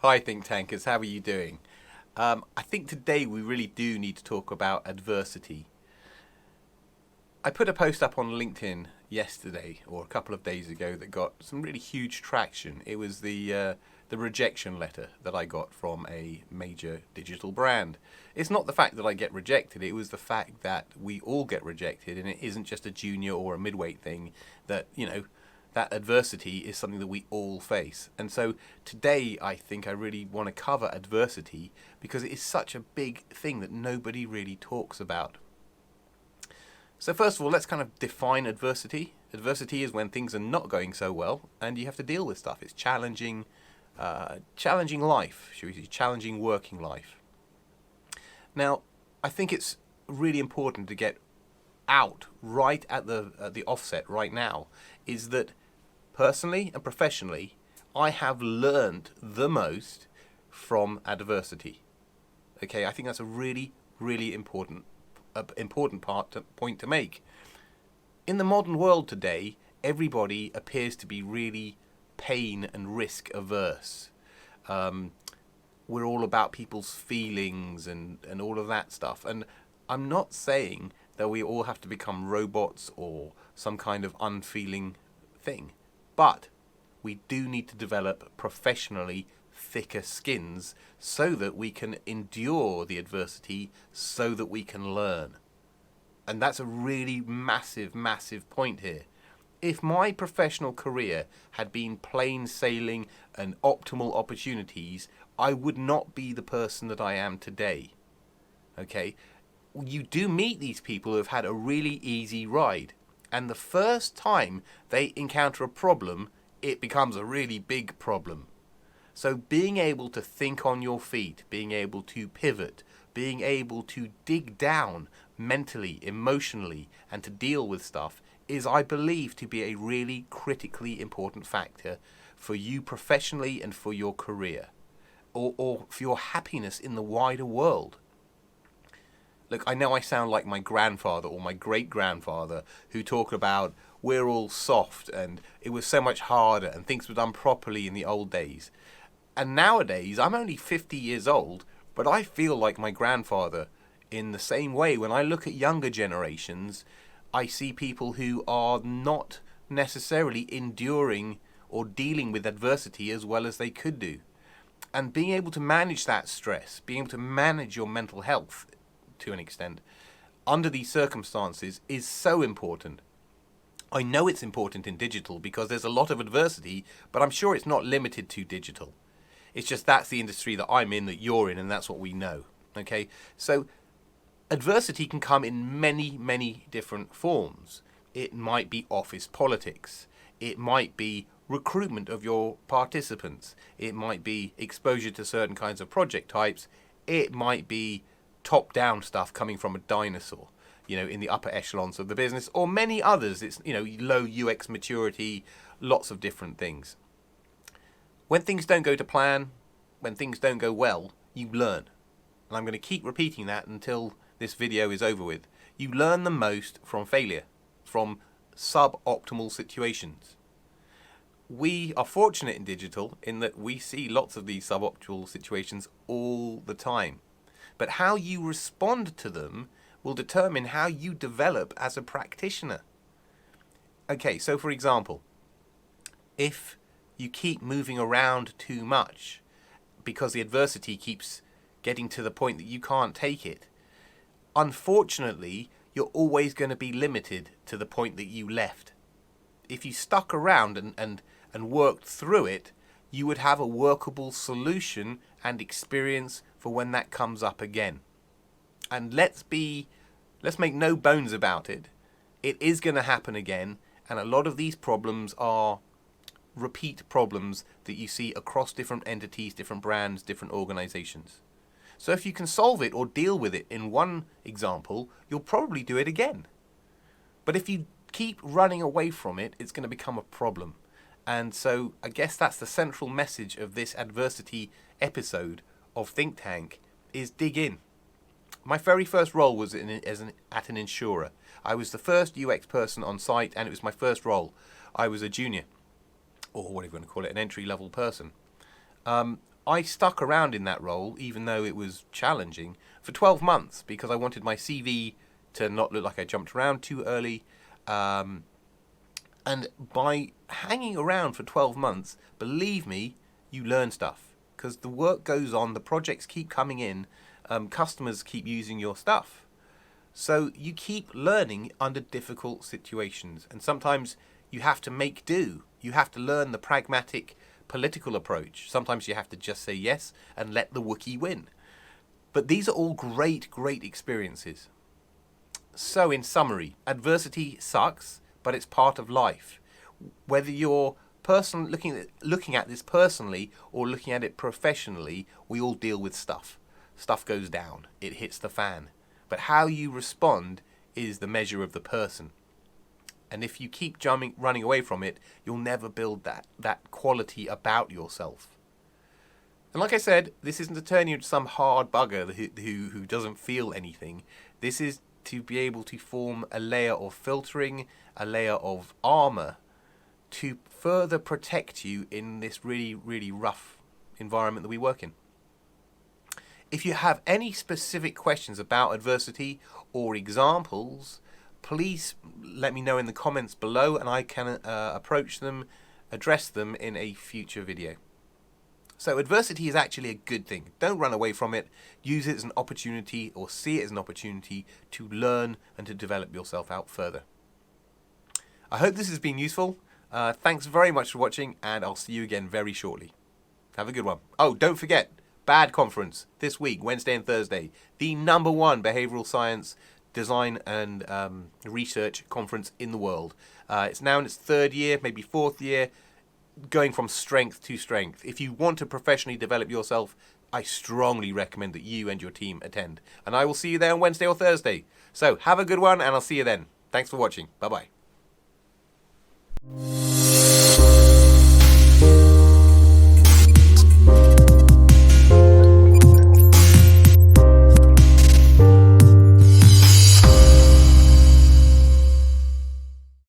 Hi, Think Tankers. How are you doing? I think today we really do need to talk about adversity. I put a post up on LinkedIn yesterday or a couple of days ago that got some really huge traction. It was the rejection letter that I got from a major digital brand. It's not the fact that I get rejected, it was the fact that we all get rejected, and it isn't just a junior or a midweight thing. That adversity is something that we all face. And so today I think I really want to cover adversity because it is such a big thing that nobody really talks about. So first of all, let's kind of define adversity. Adversity is when things are not going so well and you have to deal with stuff. It's challenging life, should we say, challenging working life. Now, I think it's really important to get out right at the offset right now is that personally and professionally, I have learned the most from adversity. Okay, I think that's a really, really important point to make. In the modern world today, everybody appears to be really pain and risk averse. We're all about people's feelings and all of that stuff. And I'm not saying that we all have to become robots or some kind of unfeeling thing. But we do need to develop professionally thicker skins so that we can endure the adversity, so that we can learn. And that's a really massive, massive point here. If my professional career had been plain sailing and optimal opportunities, I would not be the person that I am today. Okay? You do meet these people who have had a really easy ride. And the first time they encounter a problem, it becomes a really big problem. So being able to think on your feet, being able to pivot, being able to dig down mentally, emotionally, and to deal with stuff is, I believe, to be a really critically important factor for you professionally and for your career, or for your happiness in the wider world. Look, I know I sound like my grandfather or my great-grandfather who talk about we're all soft and it was so much harder and things were done properly in the old days. And nowadays, I'm only 50 years old, but I feel like my grandfather in the same way. When I look at younger generations, I see people who are not necessarily enduring or dealing with adversity as well as they could do. And being able to manage that stress, being able to manage your mental health to an extent under these circumstances is so important. I know it's important in digital because there's a lot of adversity, but I'm sure it's not limited to digital. It's just that's the industry that I'm in, that you're in, and that's what we know. Okay, so adversity can come in many, many different forms. It might be office politics. It might be recruitment of your participants. It might be exposure to certain kinds of project types. It might be top-down stuff coming from a dinosaur, in the upper echelons of the business, or many others. It's, low UX maturity, lots of different things. When things don't go to plan, when things don't go well, you learn. And I'm going to keep repeating that until this video is over with. You learn the most from failure, from suboptimal situations. We are fortunate in digital in that we see lots of these suboptimal situations all the time. But how you respond to them will determine how you develop as a practitioner. Okay, so for example, if you keep moving around too much because the adversity keeps getting to the point that you can't take it, unfortunately, you're always going to be limited to the point that you left. If you stuck around and worked through it, you would have a workable solution and experience for when that comes up again. And let's make no bones about it. It is going to happen again, and a lot of these problems are repeat problems that you see across different entities, different brands, different organizations. So if you can solve it or deal with it in one example, you'll probably do it again. But if you keep running away from it, it's going to become a problem. And so I guess that's the central message of this adversity episode of Think Tank, is dig in. My very first role was at an insurer. I was the first UX person on site, and it was my first role. I was a junior, or whatever you want to call it, an entry-level person. I stuck around in that role, even though it was challenging, for 12 months because I wanted my CV to not look like I jumped around too early. And by hanging around for 12 months, believe me, you learn stuff because the work goes on, the projects keep coming in, customers keep using your stuff. So you keep learning under difficult situations, and sometimes you have to make do. You have to learn the pragmatic political approach. Sometimes you have to just say yes and let the Wookiee win. But these are all great, great experiences. So in summary, adversity sucks, but it's part of life. Whether you're looking at this personally or looking at it professionally, we all deal with stuff. Stuff goes down. It hits the fan. But how you respond is the measure of the person. And if you keep running away from it, you'll never build that quality about yourself. And like I said, this isn't to turn you into some hard bugger who doesn't feel anything. This is to be able to form a layer of filtering, a layer of armor to further protect you in this really, really rough environment that we work in. If you have any specific questions about adversity or examples, please let me know in the comments below and I can address them in a future video. So adversity is actually a good thing. Don't run away from it. Use it as an opportunity or see it as an opportunity to learn and to develop yourself out further. I hope this has been useful. Thanks very much for watching and I'll see you again very shortly. Have a good one. Oh, don't forget, BAD conference this week, Wednesday and Thursday. The #1 behavioral science design and research conference in the world. It's now in its 3rd year, maybe 4th year, going from strength to strength. If you want to professionally develop yourself, I strongly recommend that you and your team attend. And I will see you there on Wednesday or Thursday. So have a good one and I'll see you then. Thanks for watching. Bye-bye.